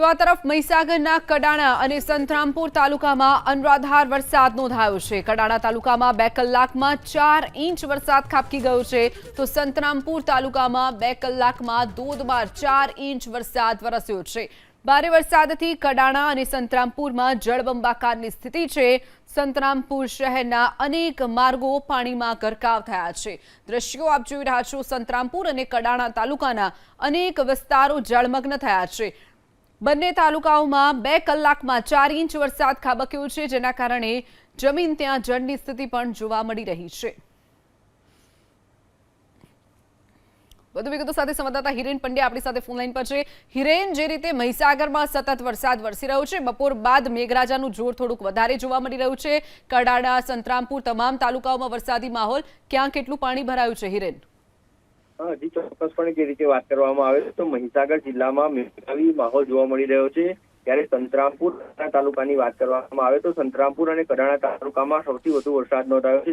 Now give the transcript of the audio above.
તો આ તરફ મહીસાગરના કડાણા અને સંતરામપુર તાલુકામાં અનરાધાર વરસાદ નોંધાયો છે। કડાણા તાલુકામાં 2 કલાકમાં 4 ઇંચ વરસાદ ખાબકી ગયો છે, તો સંતરામપુર તાલુકામાં 2 કલાકમાં ધોધમાર 4 ઇંચ વરસાદ વરસ્યો છે। ભારે વરસાદથી કડાણા અને સંતરામપુરમાં જળબંબાકારની સ્થિતિ છે। સંતરામપુર શહેરના અનેક માર્ગો પાણીમાં ગરકાવ થયા છે। દ્રશ્યો આપ જોઈ રહ્યા છો। સંતરામપુર અને કડાણા તાલુકાના અનેક વિસ્તારો જળમગ્ન થયા છે। બંને તાલુકાઓમાં 2 કલાકમાં 4 ઇંચ વરસાદ ખાબક્યો છે, જેના કારણે જમીન ત્યાં જળની સ્થિતિ પણ જોવા મળી રહી છે। વધુ વિગતો સાથે સંવાદદાતા હિરેન પંડ્યા આપણી સાથે ફોન લાઈન પર છે। હિરેન, જે રીતે મહીસાગરમાં સતત વરસાદ વરસી રહ્યો છે, બપોર બાદ મેઘરાજાનું જોર થોડુંક વધારે જોવા મળી રહ્યું છે। કડાણા, સંતરામપુર તમામ તાલુકાઓમાં વરસાદી માહોલ, ક્યાં કેટલું પાણી ભરાયું છે? હિરેન, જી ચોક્કસપણે જે રીતે વાત કરવામાં આવે તો મહીસાગર જિલ્લામાં મેઘાવી માહોલ જોવા મળી રહ્યો છે। ત્યારે સંતરામપુર તાલુકાની વાત કરવામાં આવે તો સંતરામપુર અને કડાણા તાલુકામાં સૌથી વધુ વરસાદ નોંધાયો છે।